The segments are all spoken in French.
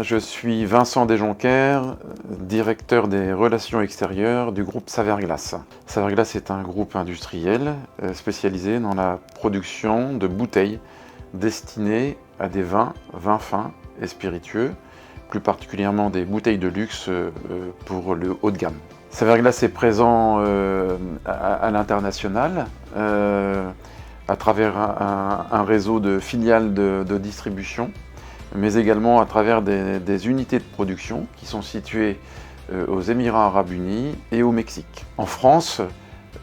je suis Vincent Desjonquers, directeur des relations extérieures du groupe Saverglass. Saverglass est un groupe industriel spécialisé dans la production de bouteilles destinées à des vins fins et spiritueux, plus particulièrement des bouteilles de luxe pour le haut de gamme. Saverglass est présent à l'international à travers un réseau de filiales de distribution, mais également à travers des unités de production qui sont situées aux Émirats Arabes Unis et au Mexique. En France,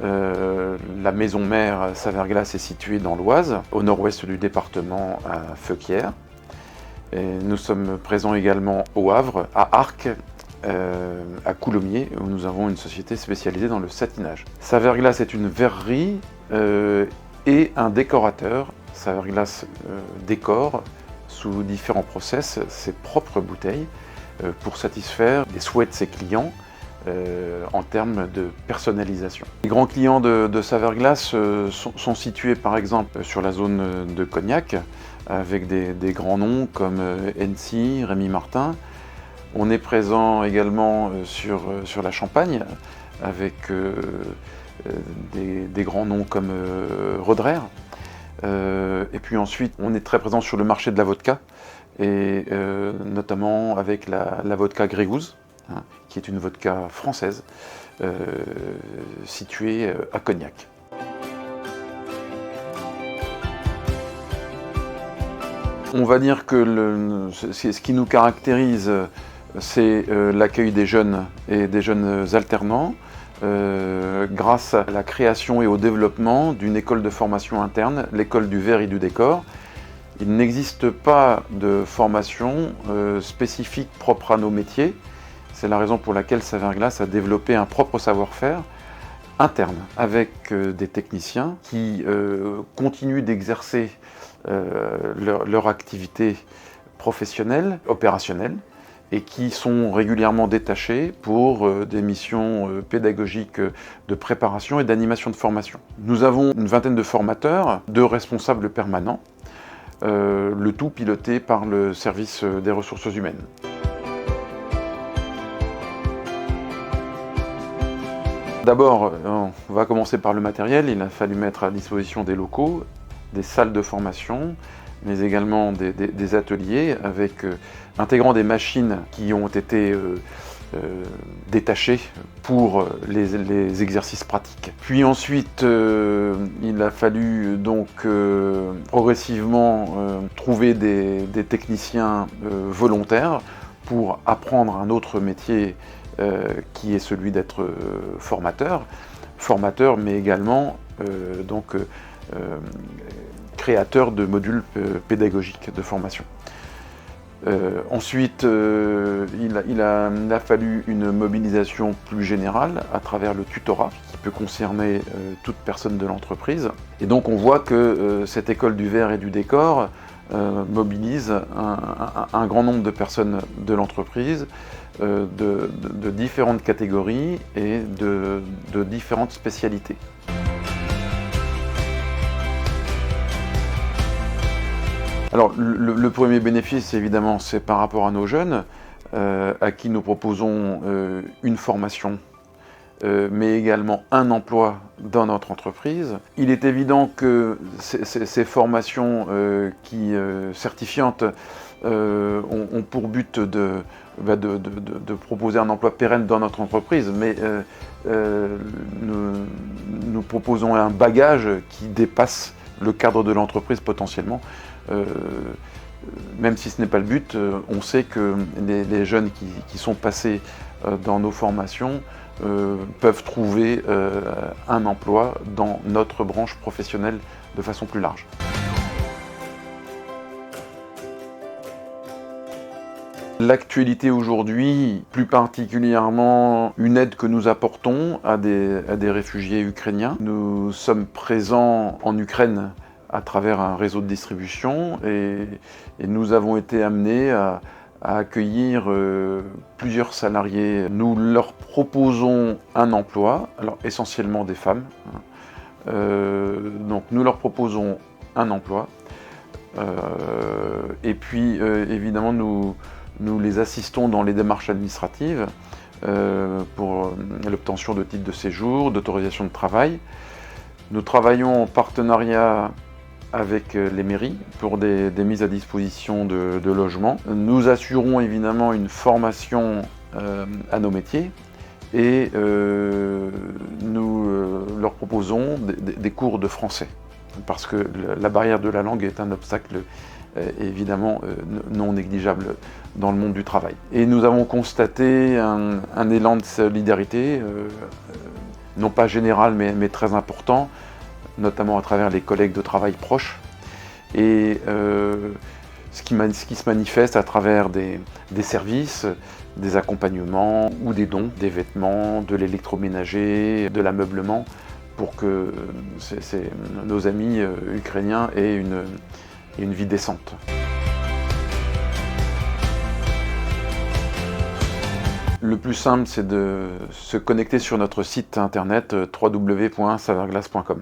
la maison mère Saverglass est située dans l'Oise, au nord-ouest du département à Feuquières. Et nous sommes présents également au Havre, à Arques, à Coulommiers, où nous avons une société spécialisée dans le satinage. Saverglass est une verrerie et un décorateur. Saverglass décore sous différents process ses propres bouteilles pour satisfaire les souhaits de ses clients en termes de personnalisation. Les grands clients de Saverglass sont situés par exemple sur la zone de Cognac avec des grands noms comme Hennessy, Rémy Martin. On est présent également sur la Champagne avec des grands noms comme Roederer. Et puis ensuite, on est très présent sur le marché de la vodka, et notamment avec la vodka Grégouze, hein, qui est une vodka française située à Cognac. On va dire que ce qui nous caractérise, c'est l'accueil des jeunes et des jeunes alternants, grâce à la création et au développement d'une école de formation interne, l'école du verre et du décor. Il n'existe pas de formation spécifique propre à nos métiers. C'est la raison pour laquelle Saverglass a développé un propre savoir-faire interne avec des techniciens qui continuent d'exercer leur activité professionnelle, opérationnelle, et qui sont régulièrement détachés pour des missions pédagogiques de préparation et d'animation de formation. Nous avons une vingtaine de formateurs, 2 responsables permanents, le tout piloté par le service des ressources humaines. D'abord, on va commencer par le matériel. Il a fallu mettre à disposition des locaux, des salles de formation, mais également des ateliers intégrant des machines qui ont été détachées pour les exercices pratiques. Puis ensuite, il a fallu donc progressivement trouver des techniciens volontaires pour apprendre un autre métier qui est celui d'être formateur, mais également créateur de modules pédagogiques de formation. Ensuite, il a fallu une mobilisation plus générale à travers le tutorat qui peut concerner toute personne de l'entreprise. Et donc on voit que cette école du verre et du décor mobilise un grand nombre de personnes de l'entreprise, de différentes catégories et de différentes spécialités. Alors, le premier bénéfice, évidemment, c'est par rapport à nos jeunes, à qui nous proposons une formation, mais également un emploi dans notre entreprise. Il est évident que ces formations certifiantes ont pour but de proposer un emploi pérenne dans notre entreprise, mais nous proposons un bagage qui dépasse le cadre de l'entreprise potentiellement. Même si ce n'est pas le but, on sait que les jeunes qui sont passés dans nos formations peuvent trouver un emploi dans notre branche professionnelle de façon plus large. L'actualité aujourd'hui, plus particulièrement une aide que nous apportons à des réfugiés ukrainiens. Nous sommes présents en Ukraine à travers un réseau de distribution et nous avons été amenés à accueillir plusieurs salariés. Nous leur proposons un emploi, alors essentiellement des femmes. Donc nous leur proposons un emploi et puis évidemment Nous les assistons dans les démarches administratives pour l'obtention de titres de séjour, d'autorisation de travail. Nous travaillons en partenariat avec les mairies pour des mises à disposition de logements. Nous assurons évidemment une formation à nos métiers et nous leur proposons des cours de français parce que la barrière de la langue est un obstacle évidemment non négligeable dans le monde du travail. Et nous avons constaté un élan de solidarité, non pas général mais très important, notamment à travers les collègues de travail proches, et ce qui se manifeste à travers des services, des accompagnements ou des dons, des vêtements, de l'électroménager, de l'ameublement, pour que nos amis ukrainiens aient une vie décente. Le plus simple, c'est de se connecter sur notre site internet www.saverglass.com.